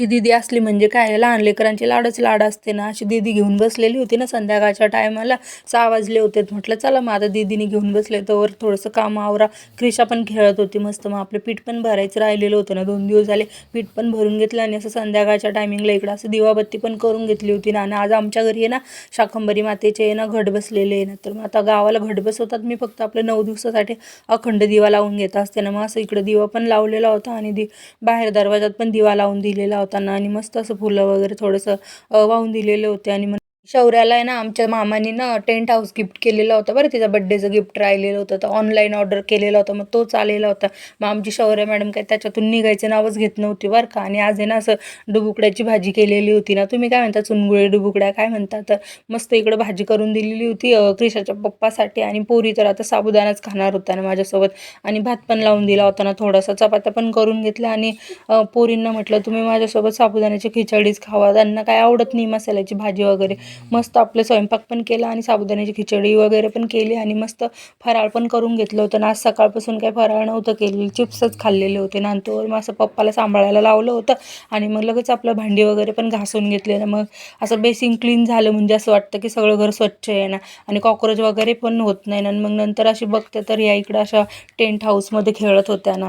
ती दीदी असली म्हणजे काय, लहान लेकरांची लाडच लाड असते ना. अशी दीदी घेऊन बसलेली होती ना संध्याकाळच्या टायमाला. 6 वाजले होते. म्हटलं चला मग आता दीदीने घेऊन बसले तर थोडंसं काम आवरा. क्रिशा पण खेळत होती मस्त. मग आपलं पीठ पण भरायचं राहिलेलं होतं ना, 2 दिवस झाले पीठ पण भरून घेतलं. आणि असं संध्याकाळच्या टायमिंगला इकडं असं दिवाबत्ती पण करून घेतली होती ना. आणि आज आमच्या घरी आहे ना शाकंभरी मातेचे आहे ना घट बसलेले आहे ना. तर मग आता गावाला घट बसवतात. मी फक्त आपल्या 9 दिवसासाठी अखंड दिवा लावून घेत असते ना. मग असं इकडं दिवा पण लावलेला होता आणि बाहेर दरवाजात पण दिवा लावून दिलेला होता ना. आणि मस्त असं फुलं वगैरे थोडंसं वाहून दिलेले होते. आणि शौर्याला आहे ना आमच्या मामानी ना टेंट हाऊस गिफ्ट केलेला होता बरं. तिचा बड्डेचं गिफ्ट राहिलेलं होतं तर ऑनलाईन ऑर्डर केलेला होता. मग तोच आलेला होता. मग आमची शौर्य मॅडम काय त्याच्यातून निघायचं नावच घेत नव्हती बरं का. आणि आज आहे ना असं डुबुकड्याची भाजी केलेली होती ना. तुम्ही काय म्हणता, चुनगुळे डुबुकड्या काय म्हणता. तर मस्त इकडं भाजी करून दिलेली होती क्रिशाच्या पप्पासाठी. आणि पोरी तर आता साबुदाणाच खाणार होत्या ना माझ्यासोबत. आणि भात पण लावून दिला होता ना थोडासा. चपात्या पण करून घेतल्या. आणि पोरींना म्हटलं तुम्ही माझ्यासोबत साबुदाण्याची खिचडीच खावा. त्यांना काय आवडत नाही मसाल्याची भाजी वगैरे. मस्त आपलं स्वयंपाक पण केला आणि साबुदाण्याची खिचडी वगैरे पण केली. आणि मस्त फराळ पण करून घेतलं होतं ना. आज सकाळपासून काही फराळ नव्हतं केलेलं, चिप्सच खाल्लेले होते ना. आणि मग असं पप्पाला सांभाळायला लावलं होतं. आणि मग लगेच आपलं भांडी वगैरे पण घासून घेतले ना. मग असं बेसिंग क्लीन झालं म्हणजे असं वाटतं की सगळं घर स्वच्छ आहे ना. आणि कॉक्रोच वगैरे पण होत नाही ना. मग नंतर अशी बघते तर या इकडं अशा टेंट हाऊसमध्ये खेळत होत्या ना.